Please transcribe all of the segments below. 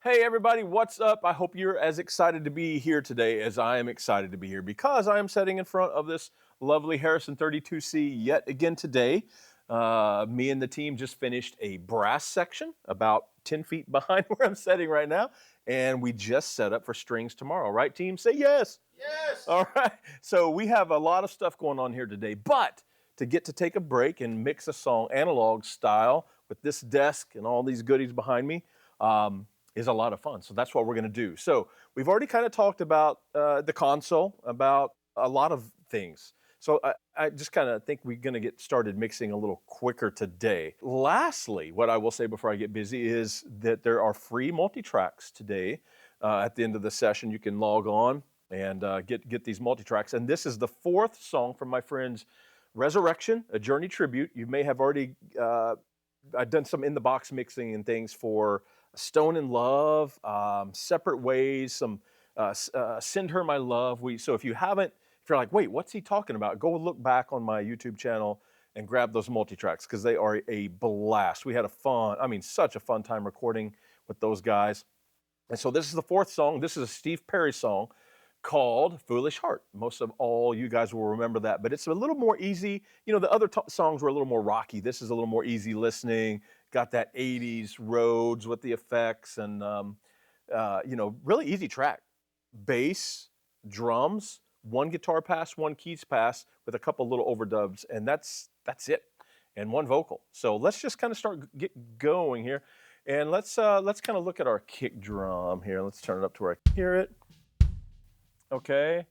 Hey everybody, what's up? I hope you're as excited to be here today as I am excited to be here because I am sitting in front of this lovely Harrison 32C yet again today. Me and the team just finished a brass section about 10 feet behind where I'm sitting right now, and we just set up for strings tomorrow, right team? Say yes. Yes. All right. So we have a lot of stuff going on here today, but to get to take a break and mix a song analog style with this desk and all these goodies behind me, is a lot of fun. So that's what we're going to do. So we've already kind of talked about the console, about a lot of things. So I just kind of think we're going to get started mixing a little quicker today. Lastly, what I will say before I get busy is that there are free multi-tracks today. At the end of the session, you can log on and get these multi-tracks. And this is the fourth song from my friends Resurrection, a Journey tribute. You may have already I've done some in the box mixing and things for Stone in Love, Separate Ways, some Send Her My Love. So if you're like, wait, what's he talking about? Go look back on my YouTube channel and grab those multi-tracks because they are a blast. We had such a fun time recording with those guys. And so this is the fourth song. This is a Steve Perry song called Foolish Heart. Most of all you guys will remember that, but it's a little more easy. You know, the other songs were a little more rocky. This is a little more easy listening, got that 80s Rhodes with the effects and, really easy track. Bass, drums, one guitar pass, one keys pass with a couple little overdubs, and that's it, and one vocal. So let's just kind of get going here, and let's kind of look at our kick drum here. Let's turn it up to where I can hear it. Okay,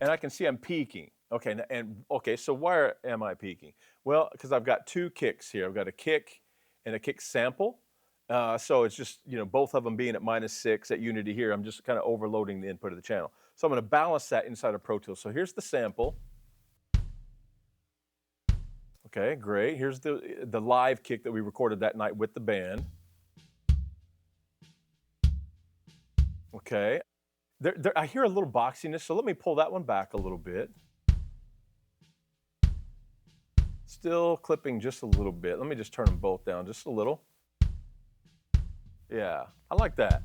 and I can see I'm peaking. Okay, so why am I peaking? Well, because I've got two kicks here. I've got a kick and a kick sample. So it's just, both of them being at -6 at Unity here. I'm just kind of overloading the input of the channel. So I'm going to balance that inside of Pro Tools. So here's the sample. Okay, great. Here's the live kick that we recorded that night with the band. Okay. I hear a little boxiness, so let me pull that one back a little bit. Still clipping just a little bit. Let me just turn them both down just a little. Yeah, I like that.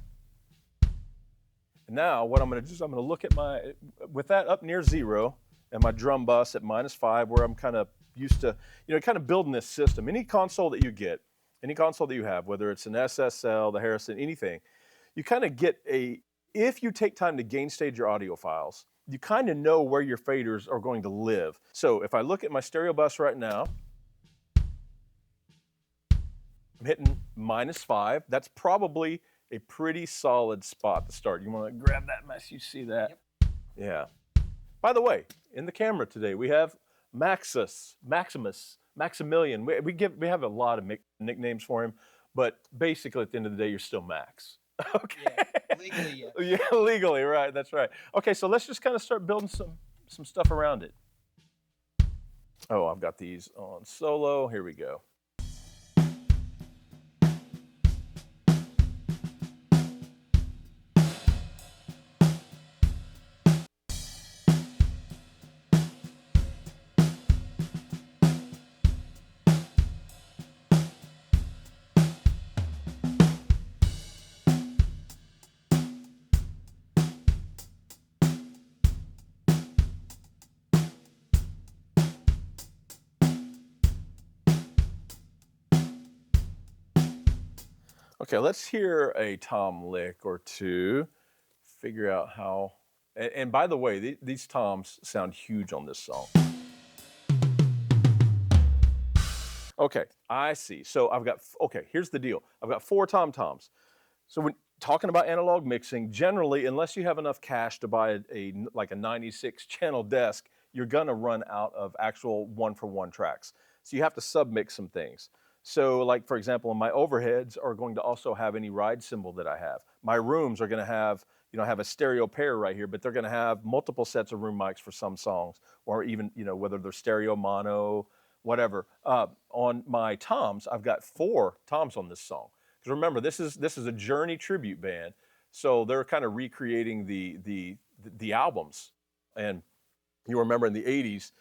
And now what I'm going to do is I'm going to look at with that up near 0 and my drum bus at -5, where I'm kind of used to, kind of building this system. Any console that you get, any console that you have, whether it's an SSL, the Harrison, anything, you kind of get if you take time to gain stage your audio files, you kind of know where your faders are going to live. So if I look at my stereo bus right now, I'm hitting -5. That's probably a pretty solid spot to start. You want to grab that mess, you see that? Yep. Yeah. By the way, in the camera today, we have Maximus, Maximilian. We have a lot of nicknames for him, but basically at the end of the day, you're still Max. Okay. Yeah, legally, yes. Yeah, legally, right. That's right. Okay, so let's just kind of start building some stuff around it. Oh, I've got these on solo. Here we go. Okay, let's hear a tom lick or two, figure out how, and by the way, these toms sound huge on this song. Okay, I see. So here's the deal. I've got 4 tom-toms. So when talking about analog mixing, generally, unless you have enough cash to buy like a 96 channel desk, you're gonna run out of actual 1-for-1 tracks. So you have to submix some things. So like, for example, my overheads are going to also have any ride cymbal that I have. My rooms are gonna have, have a stereo pair right here, but they're gonna have multiple sets of room mics for some songs, or even, whether they're stereo, mono, whatever. On my toms, I've got 4 toms on this song. Because remember, this is a Journey tribute band, so they're kind of recreating the albums. And you remember in the 80s,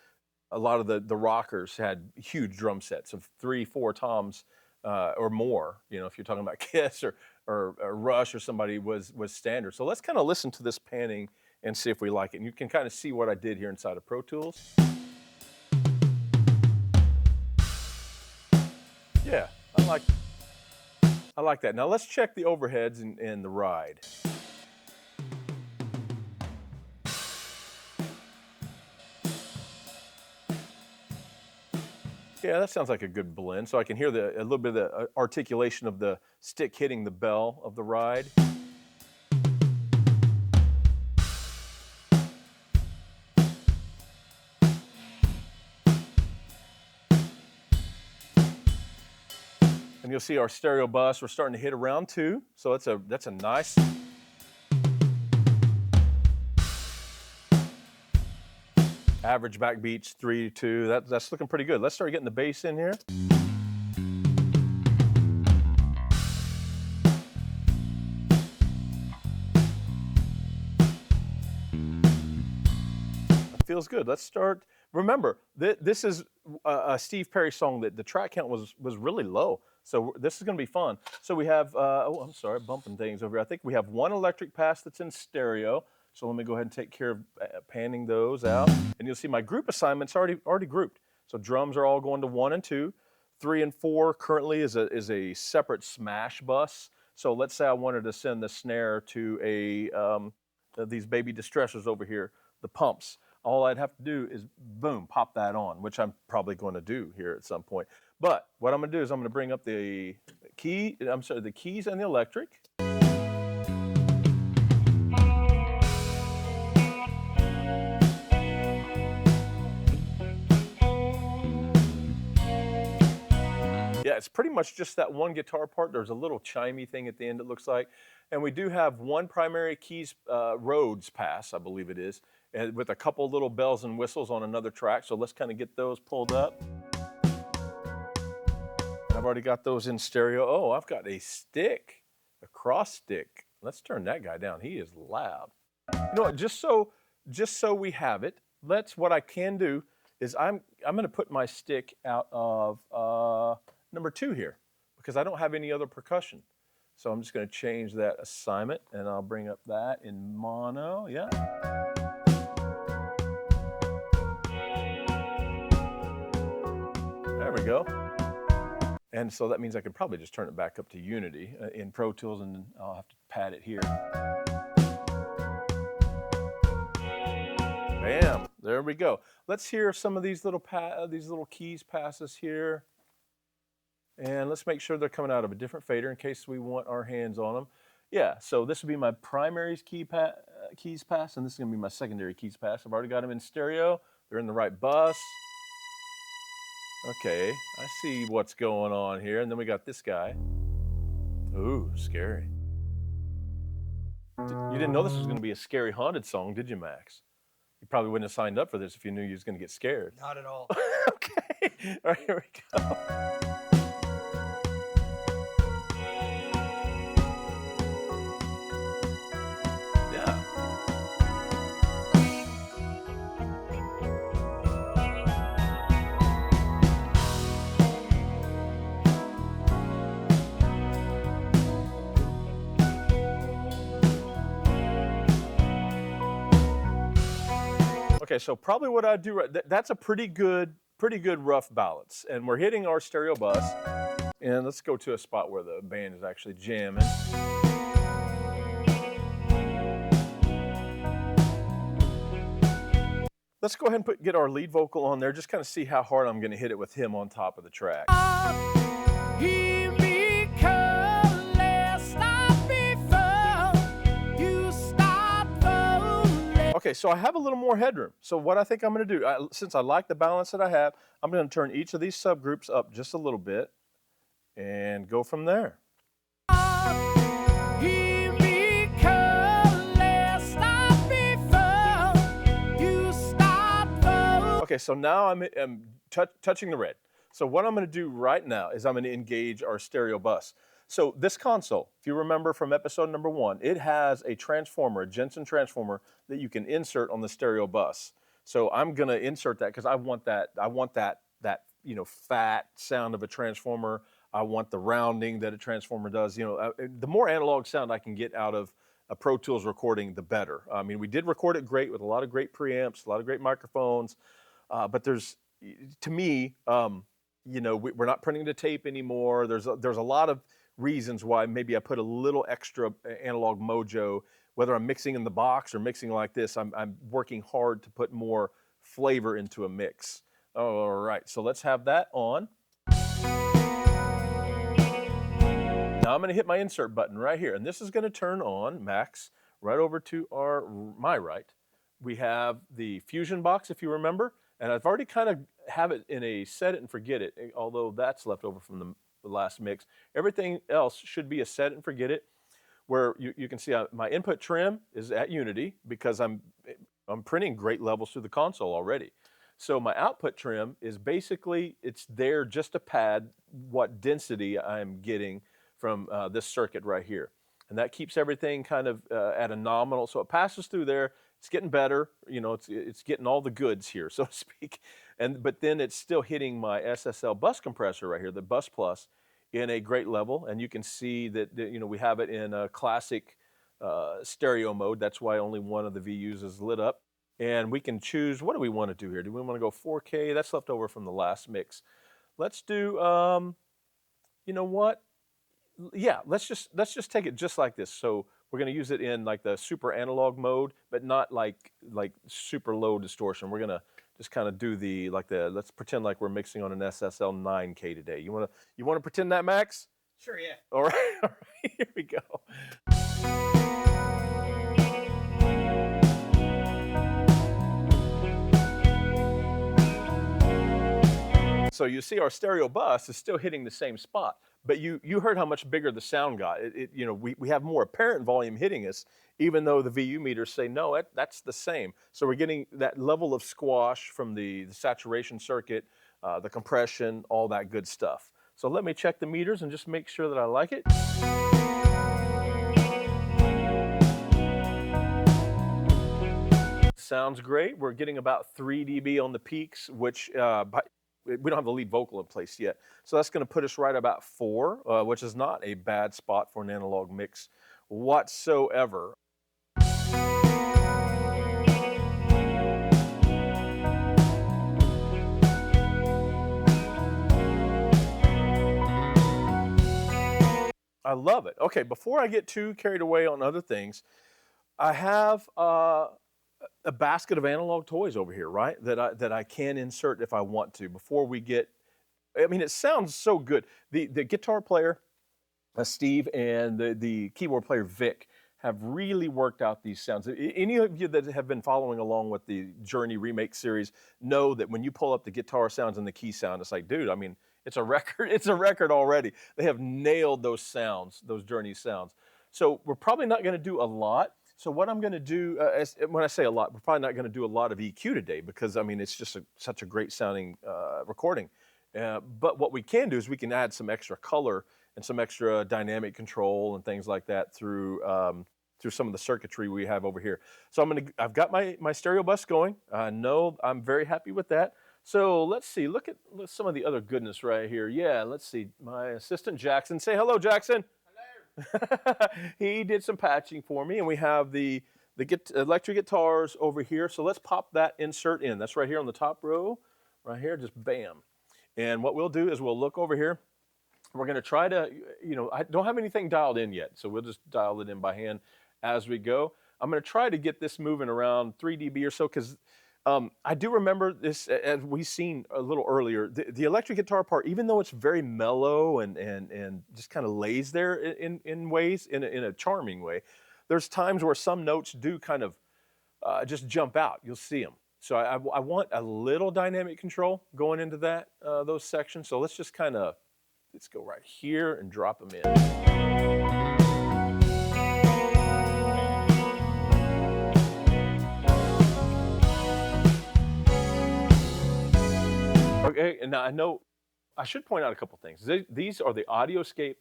a lot of the rockers had huge drum sets of 3, 4 toms or more. If you're talking about Kiss or or Rush or somebody was standard. So let's kind of listen to this panning and see if we like it. And you can kind of see what I did here inside of Pro Tools. Yeah, I like that. Now let's check the overheads and the ride. Yeah, that sounds like a good blend. So I can hear a little bit of the articulation of the stick hitting the bell of the ride. And you'll see our stereo bus, we're starting to hit around 2. So that's a nice. Average backbeats 3 2. That's looking pretty good. Let's start getting the bass in here. Feels good. Let's start. Remember, this is a Steve Perry song that the track count was really low. So this is going to be fun. So we have, oh, I'm sorry, bumping things over here. I think we have one electric pass that's in stereo. So let me go ahead and take care of panning those out. And you'll see my group assignments already grouped. So drums are all going to 1 and 2. 3 and 4 currently is a separate smash bus. So let's say I wanted to send the snare to these baby distressors over here, the pumps. All I'd have to do is, boom, pop that on, which I'm probably going to do here at some point. But what I'm going to do is I'm going to bring up the keys and the electric. Yeah, it's pretty much just that one guitar part. There's a little chimey thing at the end, it looks like. And we do have one primary keys Rhodes pass, I believe it is, and with a couple little bells and whistles on another track. So let's kind of get those pulled up. I've already got those in stereo. Oh, I've got a stick, a cross stick. Let's turn that guy down. He is loud. You know what, just so we have it, what I can do is I'm going to put my stick out of number 2 here because I don't have any other percussion. So I'm just going to change that assignment and I'll bring up that in mono. Yeah. There we go. And so that means I could probably just turn it back up to unity in Pro Tools, and I'll have to pad it here. Bam, there we go. Let's hear some of these little keys passes here. And let's make sure they're coming out of a different fader in case we want our hands on them. Yeah, so this would be my primary keys pass, and this is going to be my secondary keys pass. I've already got them in stereo. They're in the right bus. Okay, I see what's going on here. And then we got this guy. Ooh, scary. You didn't know this was going to be a scary haunted song, did you, Max? You probably wouldn't have signed up for this if you knew you was going to get scared. Not at all. Okay, all right, here we go. Okay, so probably what I do, that's a pretty good rough balance. And we're hitting our stereo bus. And let's go to a spot where the band is actually jamming. Let's go ahead and get our lead vocal on there, just kind of see how hard I'm going to hit it with him on top of the track. Okay, so I have a little more headroom. So what I think I'm going to do, since I like the balance that I have, I'm going to turn each of these subgroups up just a little bit and go from there. Okay, so now I'm touching the red. So what I'm going to do right now is I'm going to engage our stereo bus. So this console, if you remember from episode number 1, it has a transformer, a Jensen transformer that you can insert on the stereo bus. So I'm going to insert that because I want that fat sound of a transformer. I want the rounding that a transformer does. The more analog sound I can get out of a Pro Tools recording, the better. I mean, we did record it great with a lot of great preamps, a lot of great microphones, but to me, we're not printing the tape anymore. There's a lot of reasons why maybe I put a little extra analog mojo, whether I'm mixing in the box or mixing like this. I'm working hard to put more flavor into a mix. All right, so let's have that on. Now I'm going to hit my insert button right here, and this is going to turn on, Max, right over to my right. We have the Fusion box, if you remember, and I've already kind of have it in a set it and forget it, although that's left over from the last mix. Everything else should be a set it and forget it, where you can see my input trim is at Unity because I'm printing great levels through the console already. So my output trim is basically, it's there just to pad what density I'm getting from this circuit right here. And that keeps everything kind of at a nominal. So it passes through there. It's getting better. It's getting all the goods here, so to speak. But then it's still hitting my SSL bus compressor right here, the Bus Plus, in a great level. And you can see that we have it in a classic stereo mode. That's why only one of the VUs is lit up. And we can choose, what do we want to do here? Do we want to go 4K? That's left over from the last mix. Let's do, you know what? Yeah, let's just take it just like this. So we're going to use it in like the super analog mode, but not like super low distortion. We're going to just kind of do let's pretend like we're mixing on an SSL 9K today. You want to pretend that, Max? Sure, yeah. All right, all right, here we go. So you see our stereo bus is still hitting the same spot, but you heard how much bigger the sound got. We have more apparent volume hitting us, even though the VU meters say, no, that's the same. So we're getting that level of squash from the saturation circuit, the compression, all that good stuff. So let me check the meters and just make sure that I like it. Sounds great. We're getting about 3 dB on the peaks, which we don't have the lead vocal in place yet. So that's going to put us right about 4, which is not a bad spot for an analog mix whatsoever. I love it. Okay, before I get too carried away on other things, I have a basket of analog toys over here, right? That I can insert if I want to. Before we get, I mean, it sounds so good. The guitar player, Steve, and the keyboard player, Vic, have really worked out these sounds. Any of you that have been following along with the Journey remake series know that when you pull up the guitar sounds and the key sound, it's like, dude, I mean, it's a record. It's a record already. They have nailed those sounds, those Journey sounds. So we're probably not going to do a lot. So what I'm going to do, when I say a lot, we're probably not going to do a lot of EQ today because, I mean, it's just such a great sounding recording. But what we can do is we can add some extra color and some extra dynamic control and things like that through some of the circuitry we have over here. So I've got my stereo bus going. I know I'm very happy with that. So let's see, look at some of the other goodness right here. Yeah, let's see, my assistant Jackson. Say hello, Jackson. He did some patching for me, and we have the electric guitars over here. So let's pop that insert in. That's right here on the top row, right here, just bam. And what we'll do is we'll look over here. We're going to try to, I don't have anything dialed in yet, so we'll just dial it in by hand as we go. I'm going to try to get this moving around 3 dB or so because I do remember this, as we've seen a little earlier, the electric guitar part, even though it's very mellow and just kind of lays there in ways, in a charming way, there's times where some notes do kind of just jump out. You'll see them. So I want a little dynamic control going into those sections. So let's just let's go right here and drop them in. Okay, and now I know I should point out a couple things. These are the Audioscape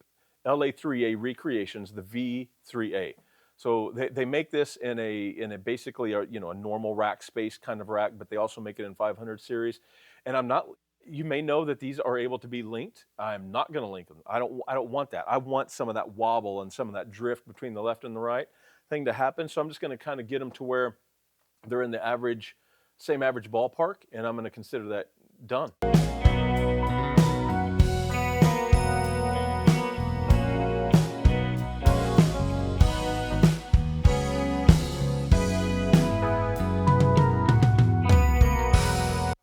LA3A recreations, the V3A. So they make this in a basically a normal rack space kind of rack, but they also make it in 500 series. And I'm not You may know that these are able to be linked. I'm not going to link them. I don't want that. I want some of that wobble and some of that drift between the left and the right thing to happen. So I'm just going to kind of get them to where they're in the average, same average ballpark, and I'm going to consider that done.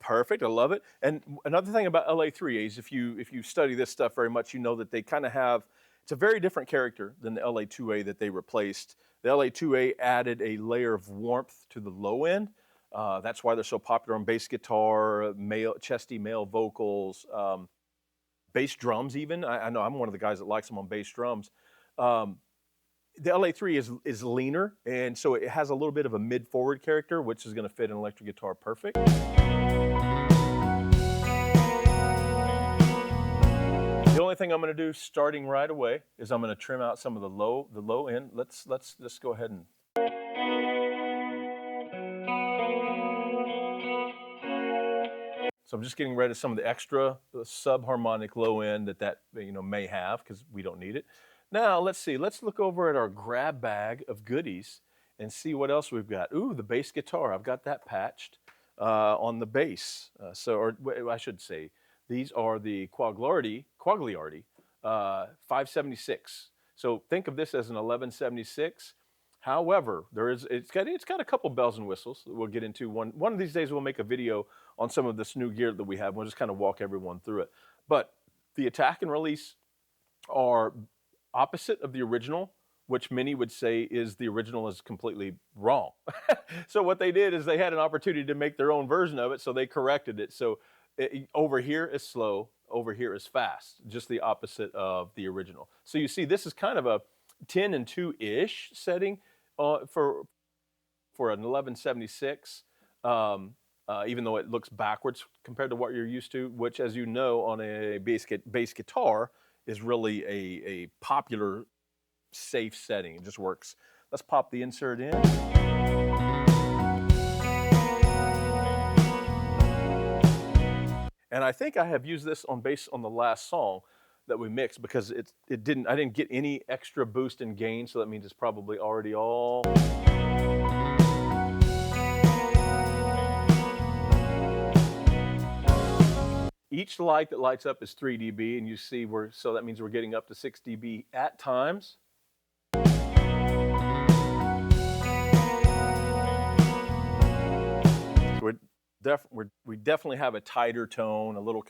Perfect. I love it. And another thing about LA3As, if you study this stuff very much, you know that they kind of have, it's a very different character than the LA2A that they replaced. The LA2A added a layer of warmth to the low end. That's why they're so popular on bass guitar, male, chesty male vocals, bass drums. Even I know I'm one of the guys that likes them on bass drums. Um, the LA3 is leaner, and so it has a little bit of a mid forward character, which is going to fit an electric guitar perfect. The only thing I'm going to do starting right away is I'm going to trim out some of the low end. Let's just go ahead and. So I'm just getting rid of some of the extra subharmonic low end that may have, because we don't need it. Now let's see. Let's look over at our grab bag of goodies and see what else we've got. Ooh, the bass guitar. I've got that patched on the bass. Or I should say, these are the Quagliardi 576. So think of this as an 1176. However, it's got a couple bells and whistles that we'll get into. One of these days we'll make a video on some of this new gear that we have. We'll just kind of walk everyone through it. But the attack and release are opposite of the original, which many would say is the original is completely wrong. So what they did is they had an opportunity to make their own version of it, so they corrected it. So over here is slow, over here is fast, just the opposite of the original. So you see, this is kind of a 10 and 2-ish setting for an 1176, even though it looks backwards compared to what you're used to, which, as you know, on a bass guitar is really a popular, safe setting. It just works. Let's pop the insert in. And I think I have used this on bass on the last song that we mixed, because I didn't get any extra boost in gain, so that means it's probably already all. Each light that lights up is 3 dB, and you see so that means we're getting up to 6 dB at times. We definitely have a tighter tone, a little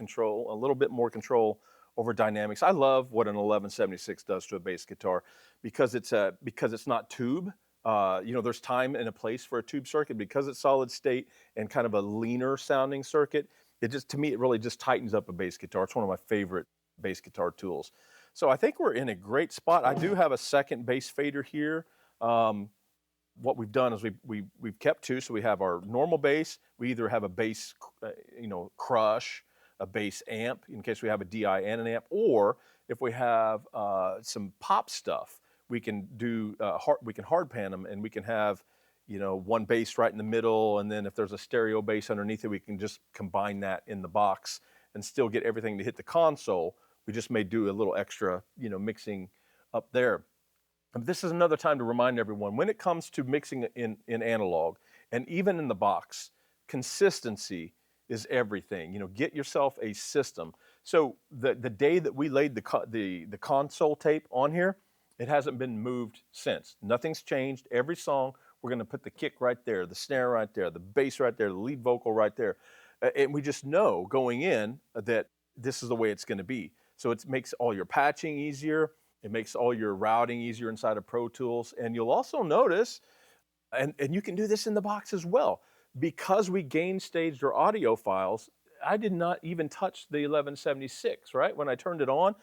bit more control over dynamics. I love what an 1176 does to a bass guitar, because it's not tube. There's time and a place for a tube circuit, because it's solid state and kind of a leaner sounding circuit. To me, it really just tightens up a bass guitar. It's one of my favorite bass guitar tools. So I think we're in a great spot. I do have a second bass fader here. What we've done is we've kept two. So we have our normal bass. We either have a bass, crush, a bass amp in case we have a DI and an amp, or if we have some pop stuff, we can do we can hard pan them, and we can have one bass right in the middle, and then if there's a stereo bass underneath it, we can just combine that in the box and still get everything to hit the console. We just may do a little extra, mixing up there. This is another time to remind everyone, when it comes to mixing in analog, and even in the box, consistency is everything. Get yourself a system. So the day that we laid the console tape on here, it hasn't been moved since. Nothing's changed. Every song, we're going to put the kick right there, the snare right there, the bass right there, the lead vocal right there. And we just know going in that this is the way it's going to be. So it makes all your patching easier. It makes all your routing easier inside of Pro Tools. And you'll also notice, and you can do this in the box as well, because we gain staged our audio files, I did not even touch the 1176, right? When I turned it on,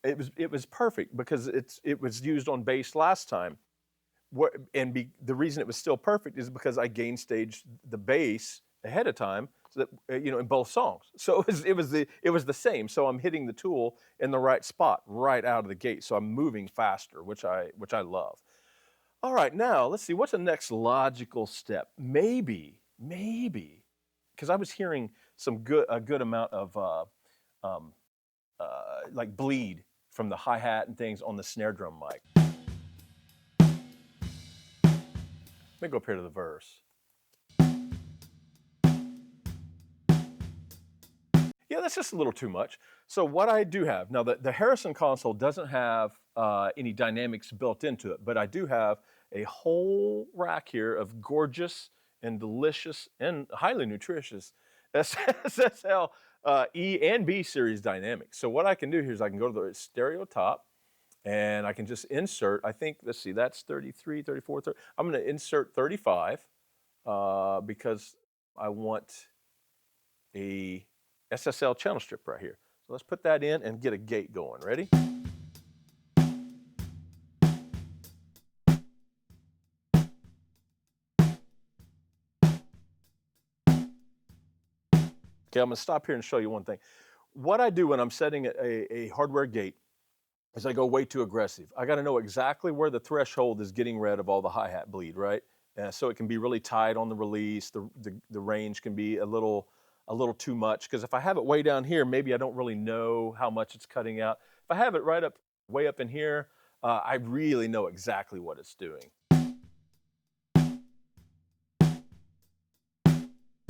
it was perfect, because it was used on bass last time. The reason it was still perfect is because I gain staged the bass ahead of time, so that in both songs. So it was the same. So I'm hitting the tool in the right spot right out of the gate. So I'm moving faster, which I love. All right, now let's see, what's the next logical step? Maybe, because I was hearing a good amount of um, like bleed from the hi-hat and things on the snare drum mic. Let me go up here to the verse. Yeah, that's just a little too much. So what I do have, now the Harrison console doesn't have any dynamics built into it, but I do have a whole rack here of gorgeous and delicious and highly nutritious SSL E and B series dynamics. So what I can do here is I can go to the stereo top and I can just insert, I think, let's see, that's 33, 34, 30. I'm gonna insert 35 because I want a SSL channel strip right here. So let's put that in and get a gate going. Ready? Okay, I'm gonna stop here and show you one thing. What I do when I'm setting a hardware gate is I go way too aggressive. I gotta know exactly where the threshold is getting rid of all the hi-hat bleed, right? So it can be really tight on the release. The range can be a little too much, because if I have it way down here, maybe I don't really know how much it's cutting out. If I have it way up in here, I really know exactly what it's doing.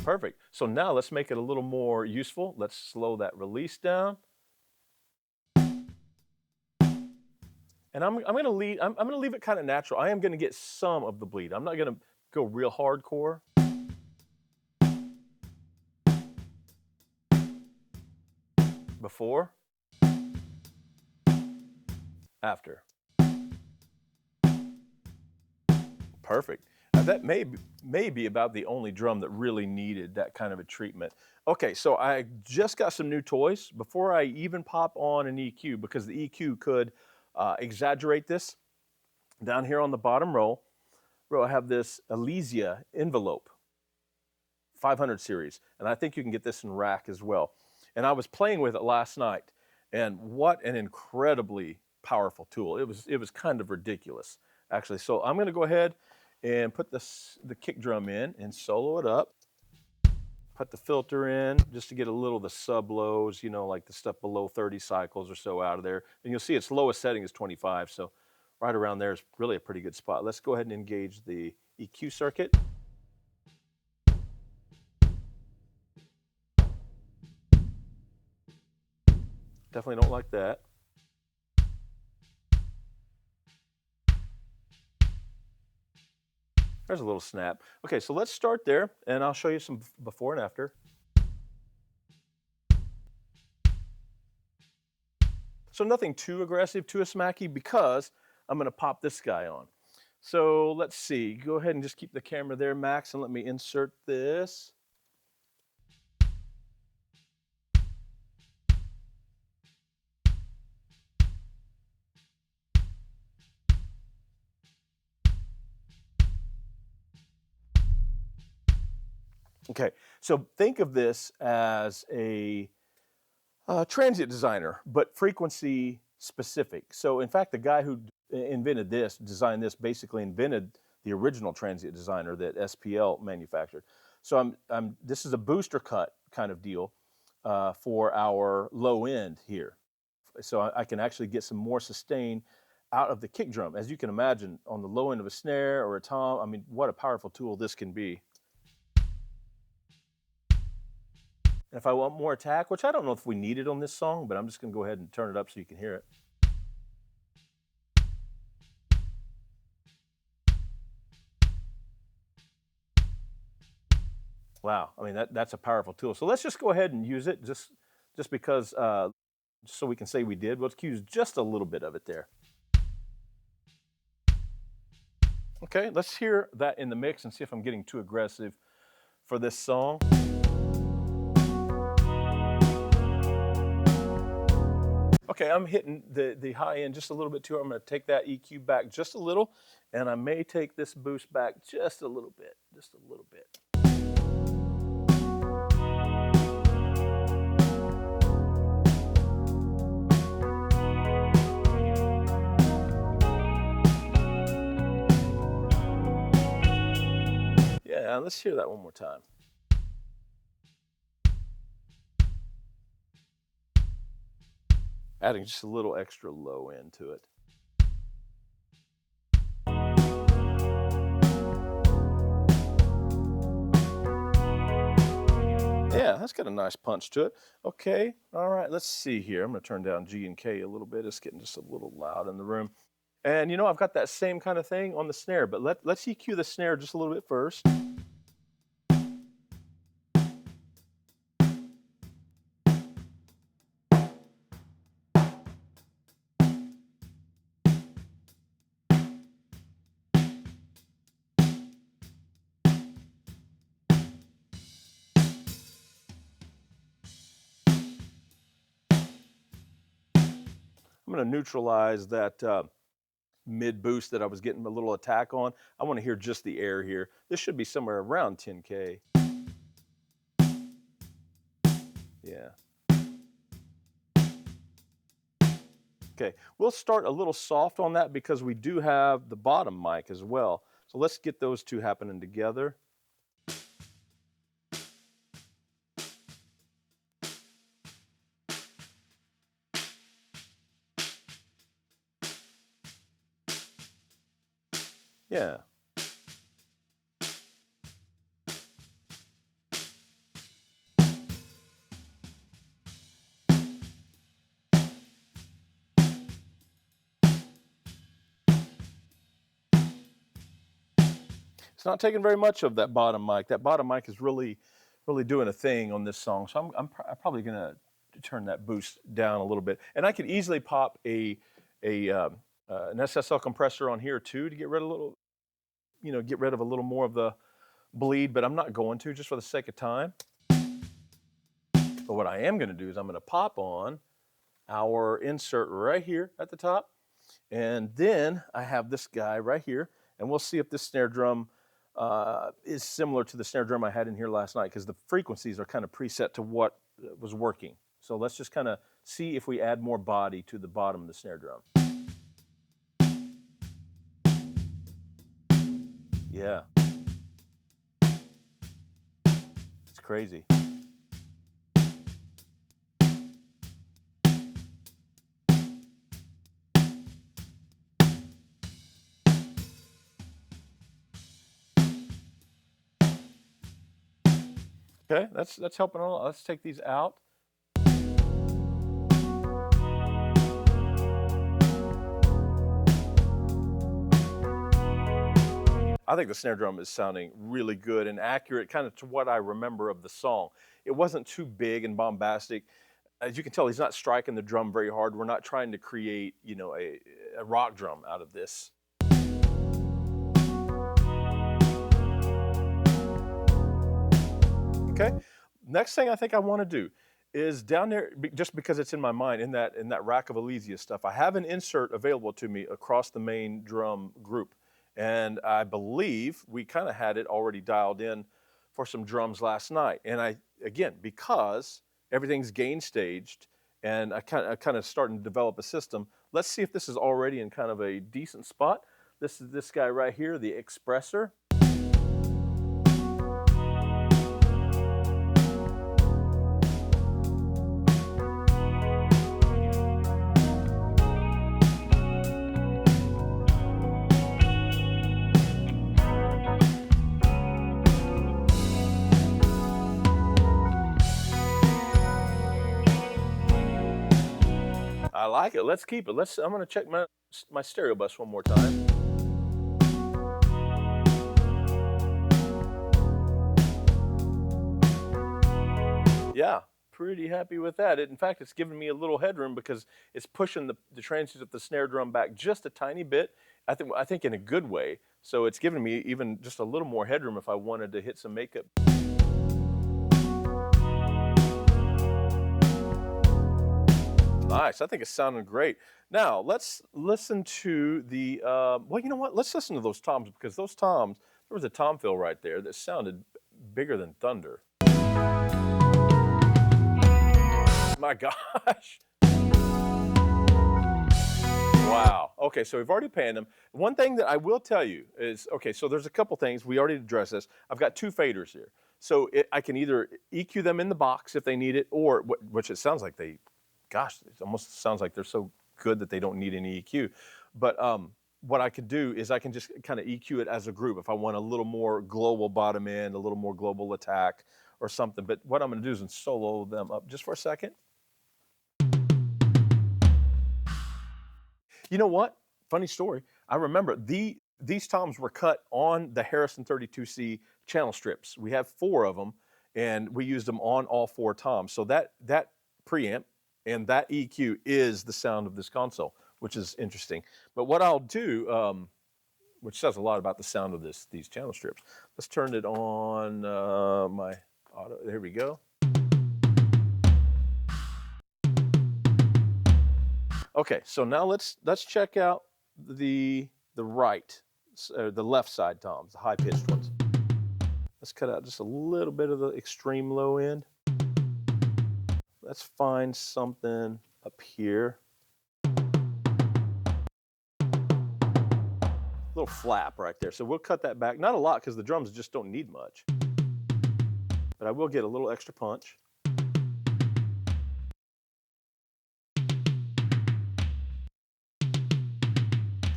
Perfect. So now let's make it a little more useful. Let's slow that release down. And I'm gonna leave it kind of natural. I am gonna get some of the bleed. I'm not gonna go real hardcore. Before, after. Perfect. Now that may be about the only drum that really needed that kind of a treatment. Okay, so I just got some new toys before I even pop on an EQ, because the EQ could exaggerate this. Down here on the bottom row, I have this Elysia envelope, 500 series, and I think you can get this in rack as well. And I was playing with it last night, and what an incredibly powerful tool. It was kind of ridiculous, actually. So I'm gonna go ahead and put the kick drum in and solo it up. Put the filter in just to get a little of the sub lows, you know, like the stuff below 30 cycles or so out of there. And you'll see its lowest setting is 25, so right around there is really a pretty good spot. Let's go ahead and engage the EQ circuit. Definitely don't like that. There's a little snap. Okay, so let's start there, and I'll show you some before and after. So nothing too aggressive, too smacky, because I'm gonna pop this guy on. So let's see, go ahead and just keep the camera there, Max, and let me insert this. Okay, so think of this as a transient designer, but frequency specific. So in fact, the guy who designed this, basically invented the original transient designer that SPL manufactured. So this is a booster cut kind of deal for our low end here. So I can actually get some more sustain out of the kick drum. As you can imagine, on the low end of a snare or a tom, I mean, what a powerful tool this can be. And if I want more attack, which I don't know if we need it on this song, but I'm just gonna go ahead and turn it up so you can hear it. Wow, I mean, that's a powerful tool. So let's just go ahead and use it just because, just so we can say we did. Let's use just a little bit of it there. Okay, let's hear that in the mix and see if I'm getting too aggressive for this song. Okay, I'm hitting the high end just a little bit too. I'm gonna take that EQ back just a little, and I may take this boost back just a little bit, just a little bit. Yeah, let's hear that one more time. Adding just a little extra low end to it. Yeah, that's got a nice punch to it. Okay, all right, let's see here. I'm gonna turn down G and K a little bit. It's getting just a little loud in the room. And you know, I've got that same kind of thing on the snare, but let's EQ the snare just a little bit first. I'm gonna neutralize that mid boost that I was getting a little attack on. I wanna hear just the air here. This should be somewhere around 10K. Yeah. Okay, we'll start a little soft on that because we do have the bottom mic as well. So let's get those two happening together. Yeah. It's not taking very much of that bottom mic. That bottom mic is really doing a thing on this song. So I'm probably gonna turn that boost down a little bit. And I could easily pop an SSL compressor on here too to get rid of get rid of a little more of the bleed, but I'm not going to just for the sake of time. But what I am gonna do is I'm gonna pop on our insert right here at the top. And then I have this guy right here, and we'll see if this snare drum is similar to the snare drum I had in here last night, because the frequencies are kind of preset to what was working. So let's just kind of see if we add more body to the bottom of the snare drum. Yeah. It's crazy. Okay, that's helping a lot. Let's take these out. I think the snare drum is sounding really good and accurate, kind of to what I remember of the song. It wasn't too big and bombastic. As you can tell, he's not striking the drum very hard. We're not trying to create, a rock drum out of this. Okay. Next thing I think I want to do is down there, just because it's in my mind, in that rack of Elysia stuff, I have an insert available to me across the main drum group. And I believe we kind of had it already dialed in for some drums last night. And again, because everything's gain staged and I kind of starting to develop a system, let's see if this is already in kind of a decent spot. This is this guy right here, the Expressor. I like it. Let's keep it. I'm going to check my stereo bus one more time. Yeah, pretty happy with that. In fact, it's giving me a little headroom because it's pushing the transients of the snare drum back just a tiny bit. I think in a good way. So it's giving me even just a little more headroom if I wanted to hit some makeup. Nice. I think it's sounding great. Now, let's listen to the, well, you know what? Let's listen to those toms, because those toms, there was a tom fill right there that sounded bigger than thunder. My gosh. Wow. Okay, so we've already panned them. One thing that I will tell you is, okay, so there's a couple things. We already addressed this. I've got two faders here. So I can either EQ them in the box if they need it, or, which it sounds like they gosh, it almost sounds like they're so good that they don't need any EQ. But what I could do is I can just kind of EQ it as a group if I want a little more global bottom end, a little more global attack or something. But what I'm going to do is solo them up just for a second. You know what? Funny story. I remember these toms were cut on the Harrison 32C channel strips. We have 4 of them, and we used them on all 4 toms. So that preamp and that EQ is the sound of this console, which is interesting. But what I'll do, which says a lot about the sound of these channel strips. Let's turn it on my auto. There we go. Okay, so now let's check out the left side toms, the high pitched ones. Let's cut out just a little bit of the extreme low end. Let's find something up here. Little flap right there. So we'll cut that back. Not a lot because the drums just don't need much. But I will get a little extra punch.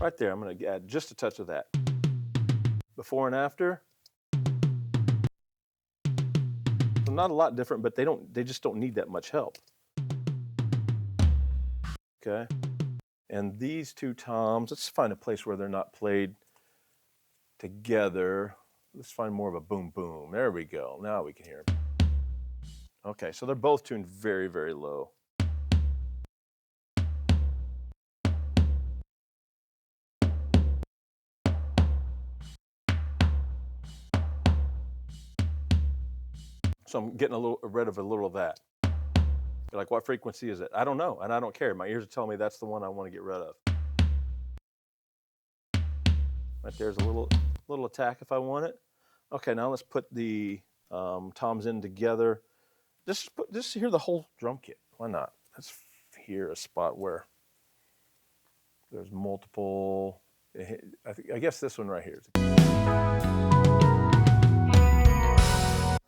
Right there, I'm going to add just a touch of that. Before and after. So not a lot different, but they just don't need that much help. Okay. And these 2 toms, let's find a place where they're not played together. Let's find more of a boom boom. There we go. Now we can hear them. Okay, so they're both tuned very, very low. So I'm getting rid of a little of that. You're like, what frequency is it? I don't know, and I don't care. My ears are telling me that's the one I want to get rid of. Right there's a little attack if I want it. Okay, now let's put the toms in together. Just hear the whole drum kit. Why not? Let's hear a spot where there's multiple. I guess this one right here.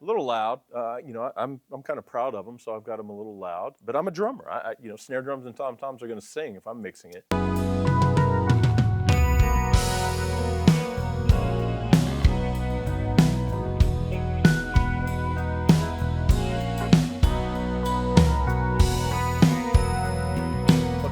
A little loud, you know. I'm kind of proud of them, so I've got them a little loud. But I'm a drummer. You know, snare drums and tom-toms are going to sing if I'm mixing it.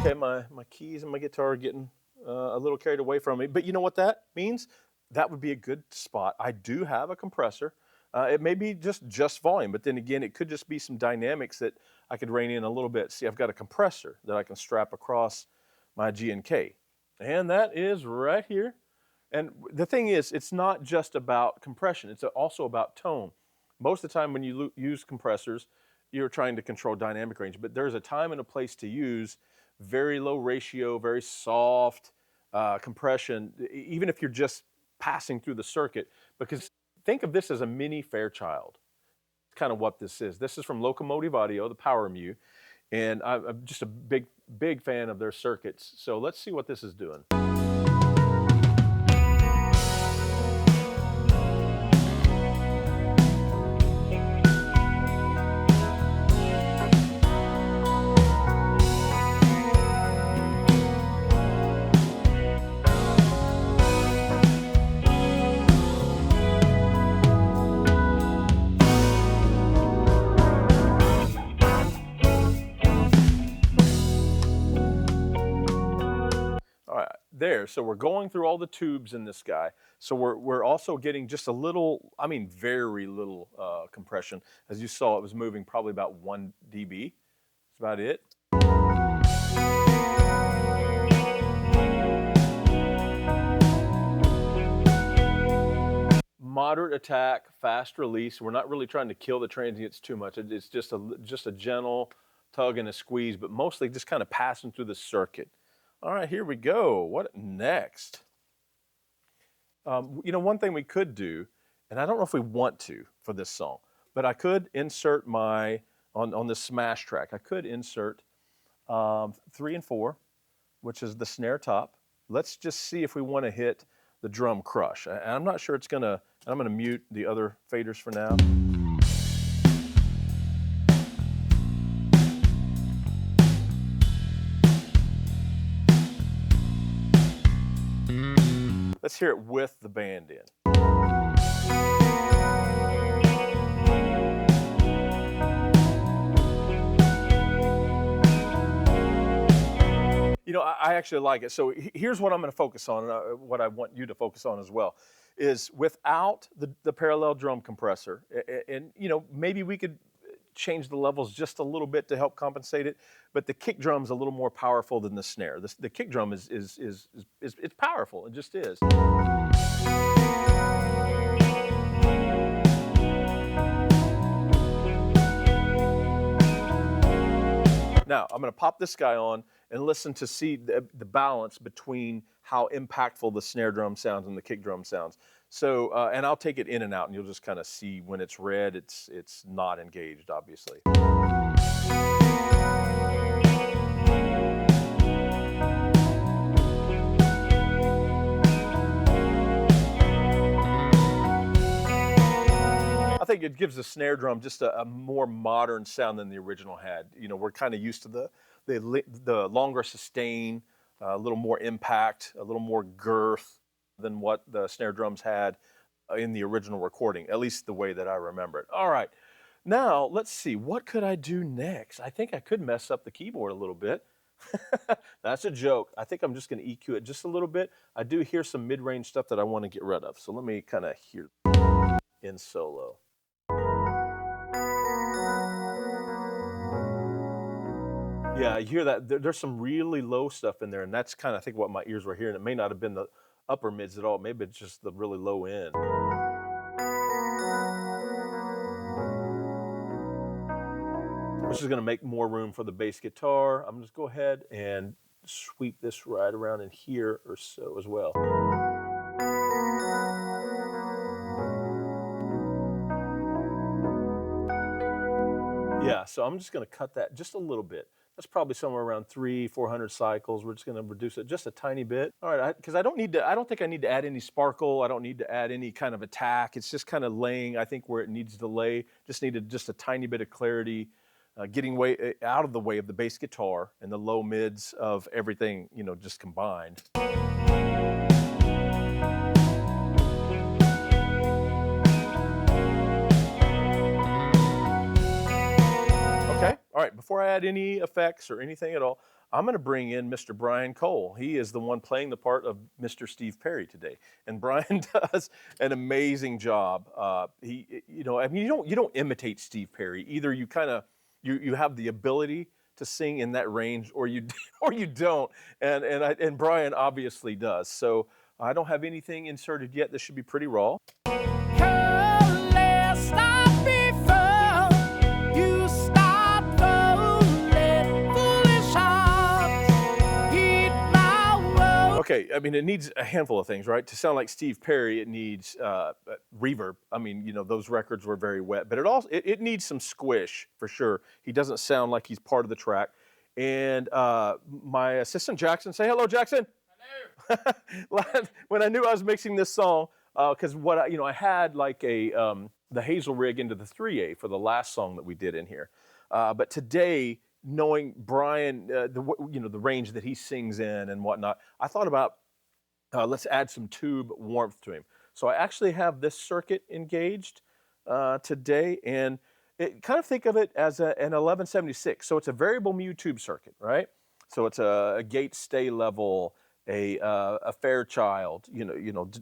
Okay, my keys and my guitar are getting a little carried away from me. But you know what that means? That would be a good spot. I do have a compressor. It may be just volume, but then again, it could just be some dynamics that I could rein in a little bit. See, I've got a compressor that I can strap across my G&K. And that is right here. And the thing is, it's not just about compression. It's also about tone. Most of the time when you use compressors, you're trying to control dynamic range. But there's a time and a place to use very low ratio, very soft compression, even if you're just passing through the circuit. Because think of this as a mini Fairchild. It's kind of what this is. This is from Locomotive Audio, the Power Mu, and I'm just a big fan of their circuits. So let's see what this is doing. There, so we're going through all the tubes in this guy. So we're also getting just a little, I mean very little compression. As you saw, it was moving probably about 1 dB. That's about it. Moderate attack, fast release. We're not really trying to kill the transients too much. It's just a gentle tug and a squeeze, but mostly just kind of passing through the circuit. All right, here we go. What next? You know, one thing we could do, and I don't know if we want to for this song, but I could insert on the smash track, I could insert 3 and 4, which is the snare top. Let's just see if we want to hit the drum crush. And I'm not sure it's gonna, I'm gonna mute the other faders for now. Let's hear it with the band in. You know, I actually like it. So here's what I'm going to focus on, what I want you to focus on as well, is without the parallel drum compressor, and you know, maybe we could change the levels just a little bit to help compensate it, but the kick drum's a little more powerful than the snare. The kick drum is it's powerful. It just is. Now, I'm going to pop this guy on and listen to see the balance between how impactful the snare drum sounds and the kick drum sounds. So, and I'll take it in and out, and you'll just kind of see when it's red, it's not engaged, obviously. I think it gives the snare drum just a more modern sound than the original had. You know, we're kind of used to the longer sustain, a little more impact, a little more girth than what the snare drums had in the original recording, at least the way that I remember it. All right, now let's see, what could I do next? I think I could mess up the keyboard a little bit. That's a joke. I think I'm just going to EQ it just a little bit. I do hear some mid-range stuff that I want to get rid of, so let me kind of hear in solo. Yeah, you hear that. There's some really low stuff in there, and that's kind of, I think, what my ears were hearing. It may not have been the upper mids at all. Maybe it's just the really low end. Which is going to make more room for the bass guitar. I'm just go ahead and sweep this right around in here or so as well. Yeah, so I'm just going to cut that just a little bit. That's probably somewhere around 300-400 cycles. We're just going to reduce it just a tiny bit. All right, because I don't think I need to add any sparkle. I don't need to add any kind of attack. It's just kind of laying, I think, where it needs to lay. Just needed just a tiny bit of clarity, getting way out of the way of the bass guitar and the low mids of everything, you know, just combined. Okay, all right, before I add any effects or anything at all, I'm going to bring in Mr. Brian Cole. He is the one playing the part of Mr. Steve Perry today, and Brian does an amazing job. You know, I mean, you don't imitate Steve Perry. Either you kind of you have the ability to sing in that range, or you or you don't. And Brian obviously does. So I don't have anything inserted yet. This should be pretty raw. Okay, I mean, it needs a handful of things, right? To sound like Steve Perry, it needs reverb. I mean, you know, those records were very wet, but it needs some squish for sure. He doesn't sound like he's part of the track. And my assistant Jackson, say hello, Jackson. Hello. When I knew I was mixing this song, because I had like the Hazel rig into the 3A for the last song that we did in here, but today, knowing Brian, the range that he sings in and whatnot, I thought about let's add some tube warmth to him. So I actually have this circuit engaged today, and kind of think of it as an 1176. So it's a variable mu tube circuit, right? So it's a gate stay level, a Fairchild,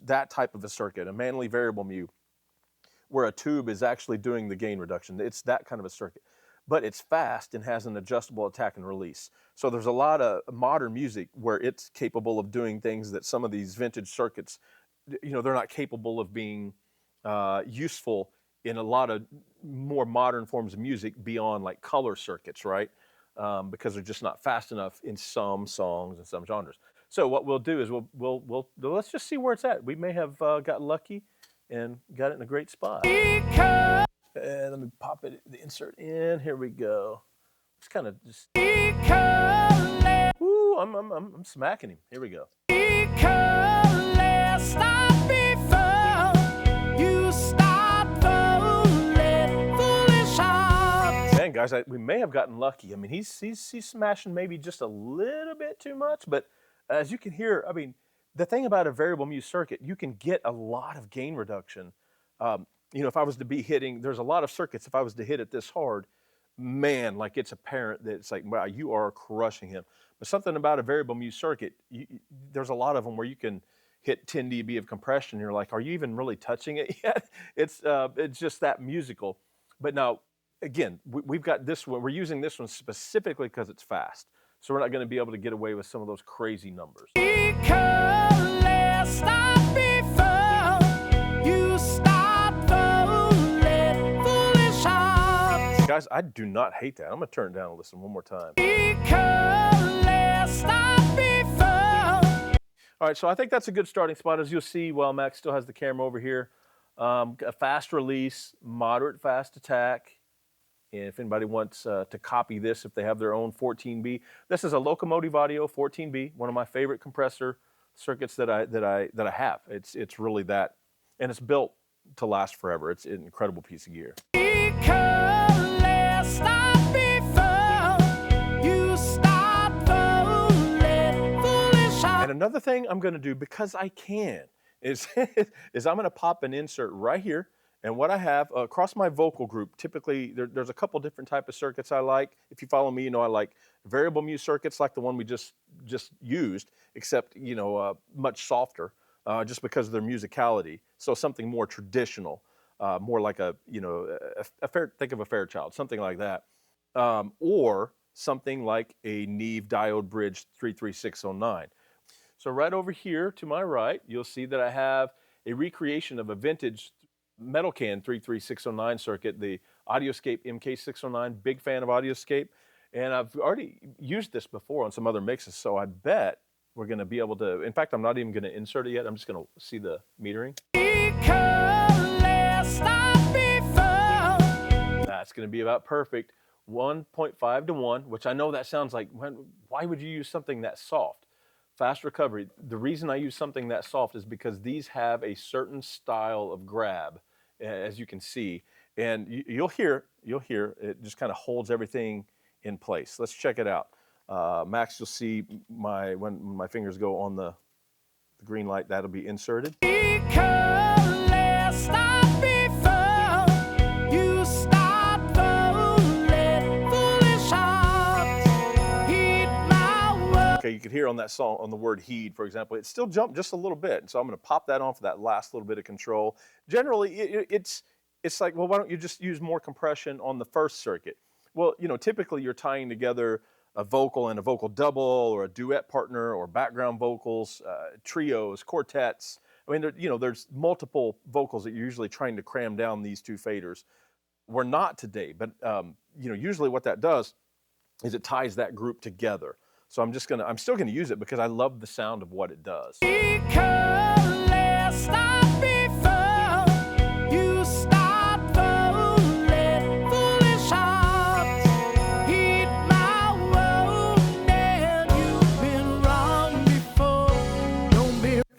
that type of a circuit, a Manley variable mu, where a tube is actually doing the gain reduction. It's that kind of a circuit. But it's fast and has an adjustable attack and release. So there's a lot of modern music where it's capable of doing things that some of these vintage circuits, they're not capable of being useful in a lot of more modern forms of music beyond like color circuits, right? Because they're just not fast enough in some songs and some genres. So what we'll do is we'll let's just see where it's at. We may have got lucky and got it in a great spot. And let me pop the insert in. Here we go. It's kind of just. Ooh, I'm smacking him. Here we go. Man, guys, we may have gotten lucky. I mean, he's smashing maybe just a little bit too much, but as you can hear, I mean, the thing about a variable mute circuit, you can get a lot of gain reduction. You know, if I was to be hitting, there's a lot of circuits, if I was to hit it this hard, man, like it's apparent that it's like, wow, you are crushing him. But something about a variable mute circuit, there's a lot of them where you can hit 10 dB of compression. And you're like, are you even really touching it yet? It's just that musical. But now, again, we've got this one. We're using this one specifically because it's fast. So we're not going to be able to get away with some of those crazy numbers. Guys, I do not hate that. I'm going to turn it down and listen one more time. All right, so I think that's a good starting spot. As you'll see, while Max still has the camera over here, a fast release, moderate fast attack. And if anybody wants to copy this, if they have their own 14B, this is a Locomotive Audio 14B, one of my favorite compressor circuits that I have. It's really that, and it's built to last forever. It's an incredible piece of gear. And another thing I'm going to do, because I can, is I'm going to pop an insert right here. And what I have across my vocal group, typically there's a couple different type of circuits I like. If you follow me, you know I like variable mute circuits like the one we just used, except much softer, just because of their musicality. So something more traditional, more like think of a Fairchild, something like that, or something like a Neve diode bridge 33609. So right over here to my right, you'll see that I have a recreation of a vintage Metal Can 33609 circuit, the Audioscape MK609. Big fan of Audioscape, and I've already used this before on some other mixes, so I bet we're going to be able to, in fact, I'm not even going to insert it yet. I'm just going to see the metering. That's going to be about perfect. 1.5 to 1, which I know that sounds like, why would you use something that soft? Fast recovery. The reason I use something that soft is because these have a certain style of grab, as you can see, and you'll hear it just kind of holds everything in place. Let's check it out. Max, you'll see when my fingers go on the green light, that'll be inserted. Okay, you can hear on that song, on the word heed, for example, it still jumped just a little bit. So I'm going to pop that on for that last little bit of control. Generally, it's like, well, why don't you just use more compression on the first circuit? Well, typically you're tying together a vocal and a vocal double, or a duet partner, or background vocals, trios, quartets. I mean, there's multiple vocals that you're usually trying to cram down these two faders. We're not today, but usually what that does is it ties that group together. So I'm still gonna use it because I love the sound of what it does.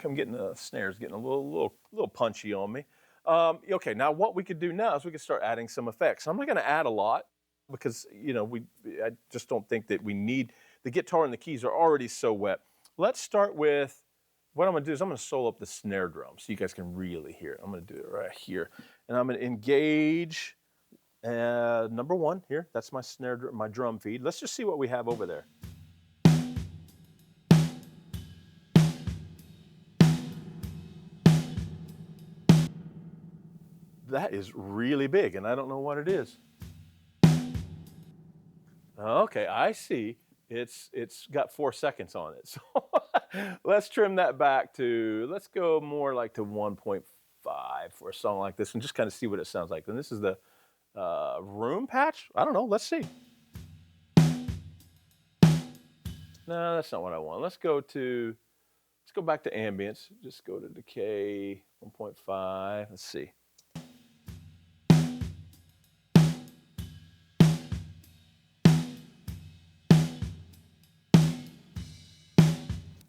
I'm getting the snares getting a little punchy on me. Okay, now what we could do now is we could start adding some effects. I'm not gonna add a lot because I just don't think that we need. The guitar and the keys are already so wet. Let's start with, what I'm going to do is I'm going to solo up the snare drum so you guys can really hear it. I'm going to do it right here. And I'm going to engage number 1 here. That's my my drum feed. Let's just see what we have over there. That is really big, and I don't know what it is. Okay, I see. It's got 4 seconds on it. So let's trim that back to, let's go more like to 1.5 for a song like this and just kind of see what it sounds like. And this is the room patch? I don't know, let's see. No, that's not what I want. Let's go back to ambience. Just go to decay 1.5. Let's see.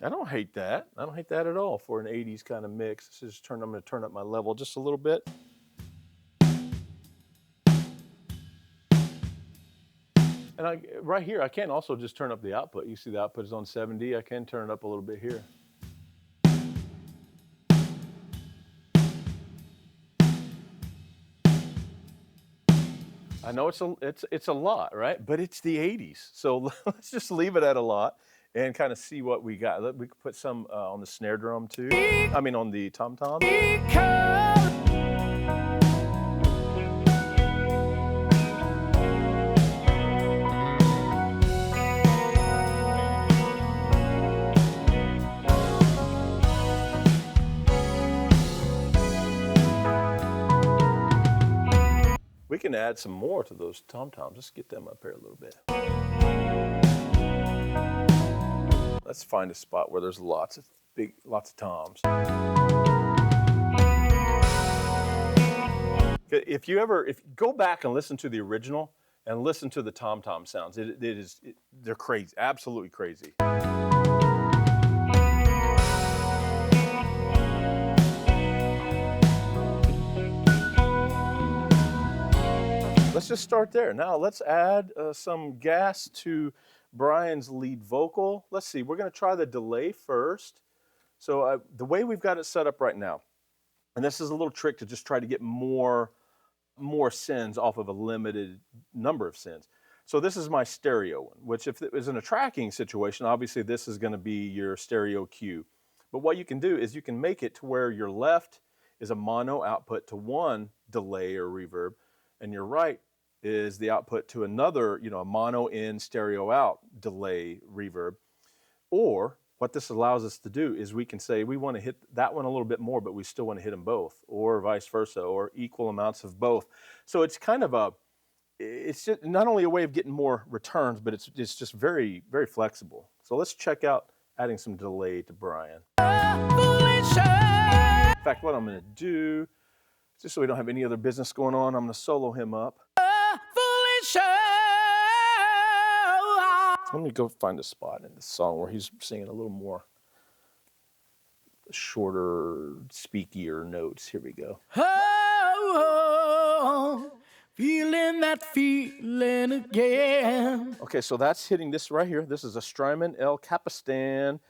I don't hate that. I don't hate that at all for an 80s kind of mix. This is I'm going to turn up my level just a little bit. And right here, I can also just turn up the output. You see the output is on 7D. I can turn it up a little bit here. I know it's a lot, right? But it's the '80s, so let's just leave it at a lot and kind of see what we got. We could put some on the snare drum too. I mean, on the tom tom. We can add some more to those tom-toms. Just get them up here a little bit. Let's find a spot where there's lots of toms. If you go back and listen to the original and listen to the tom-tom sounds, they're crazy, absolutely crazy. Let's just start there. Now let's add some gas to Brian's lead vocal. Let's see, we're gonna try the delay first. So the way we've got it set up right now, and this is a little trick to just try to get more sends off of a limited number of sends. So this is my stereo one, which if it was in a tracking situation, obviously this is gonna be your stereo cue. But what you can do is you can make it to where your left is a mono output to one delay or reverb, and your right is the output to another, a mono in, stereo out delay reverb. Or what this allows us to do is we can say we want to hit that one a little bit more, but we still want to hit them both, or vice versa, or equal amounts of both. So it's kind of it's just not only a way of getting more returns, but it's just very, very flexible. So let's check out adding some delay to Brian. In fact, what I'm going to do, just so we don't have any other business going on, I'm going to solo him up. Let me go find a spot in the song where he's singing a little more shorter, speakier notes. Here we go. Oh, feeling that feeling again. Okay, so that's hitting this right here. This is a Strymon El Capistan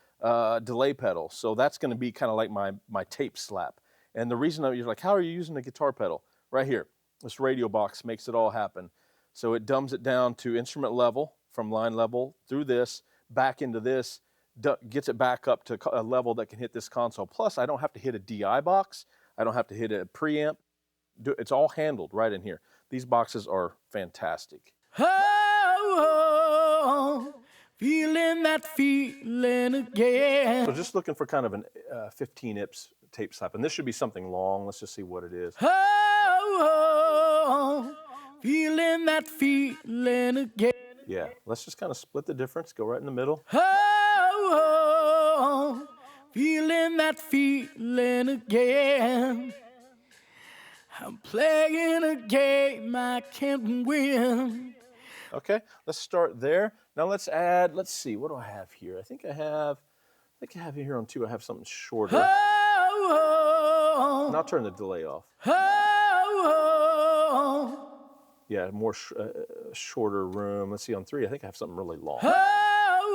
delay pedal. So that's going to be kind of like my tape slap. And the reason you're like, how are you using the guitar pedal? Right here. This radio box makes it all happen. So it dumbs it down to instrument level, from line level through this, back into this, gets it back up to a level that can hit this console. Plus, I don't have to hit a DI box. I don't have to hit a preamp. It's all handled right in here. These boxes are fantastic. Oh, feeling that feeling again. So just looking for kind of an 15 ips tape slap. And this should be something long. Let's just see what it is. Oh, feeling that feeling again. Yeah, let's just kind of split the difference, go right in the middle. Oh, feeling that feeling again. I'm playing a game I can't win. Okay, let's start there. Now let's see, what do I have here? I think I have here on two, I have something shorter. Oh, and I'll turn the delay off. Oh, yeah, more shorter room. Let's see, on three, I think I have something really long.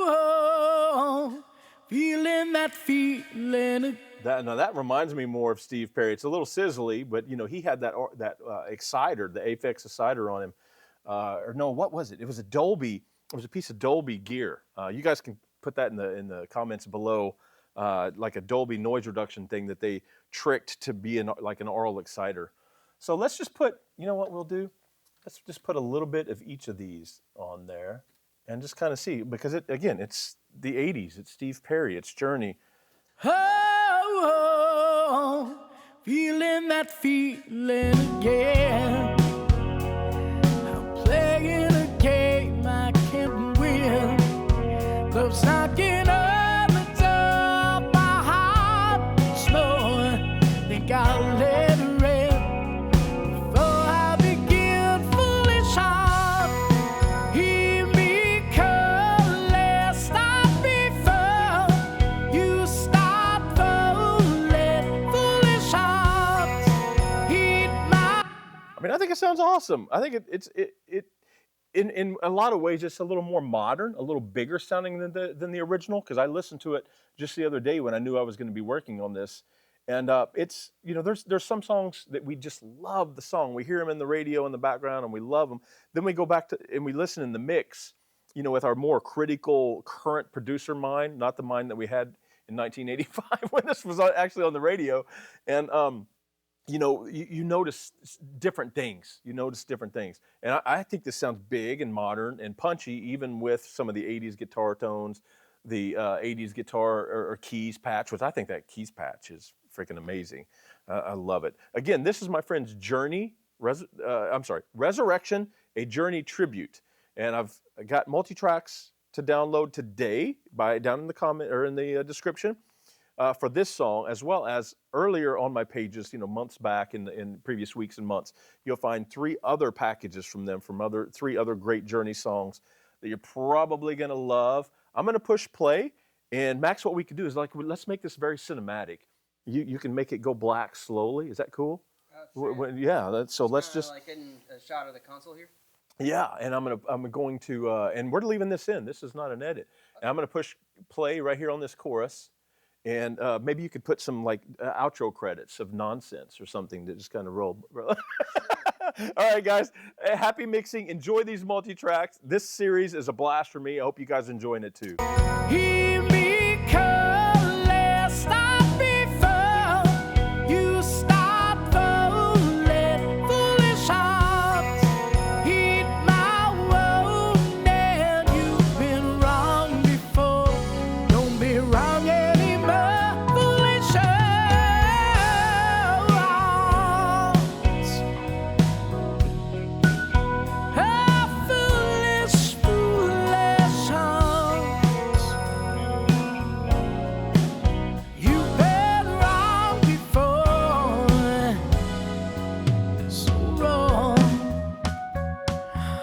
Oh, feeling that feeling. That reminds me more of Steve Perry. It's a little sizzly, but he had that exciter, the Aphex exciter on him. Or no, what was it? It was a Dolby. It was a piece of Dolby gear. You guys can put that in the comments below, like a Dolby noise reduction thing that they tricked to be like an aural exciter. So let's just put. You know what we'll do? Let's just put a little bit of each of these on there and just kind of see, because it's the 80s, it's Steve Perry, it's Journey. Oh, feeling that feeling again. I'm playing a game I can't win. Close knocking on the door, my heart snowing. Think I'll let it rain. I think it sounds awesome. I think it's in a lot of ways it's a little more modern, a little bigger sounding than the original, because I listened to it just the other day when I knew I was going to be working on this, And it's, you know, there's some songs that we just love the song. We hear them in the radio in the background and we love them. Then we go back to and we listen in the mix, you know, with our more critical current producer mind, not the mind that we had in 1985 when this was actually on the radio. And you know, you notice different things. You notice different things. And I think this sounds big and modern and punchy, even with some of the 80s guitar tones, the 80s guitar or keys patch, which I think that keys patch is freaking amazing. I love it. Again, this is my friend's Journey, Resurrection, a Journey tribute. And I've got multi-tracks to download today down in the comment or in the description. For this song, as well as earlier on my pages, you know, months back in previous weeks and months, you'll find 3 other packages from them, from 3 other great Journey songs that you're probably going to love. I'm going to push play, and Max, what we could do is like, let's make this very cinematic. You can make it go black slowly. Is that cool? Sure. Yeah. So let's just like getting a shot of the console here. Yeah, and I'm going to, and we're leaving this in. This is not an edit. And I'm going to push play right here on this chorus. And maybe you could put some like outro credits of nonsense or something that just kind of roll. All right, guys. Happy mixing. Enjoy these multi-tracks. This series is a blast for me. I hope you guys are enjoying it too. Hear me come.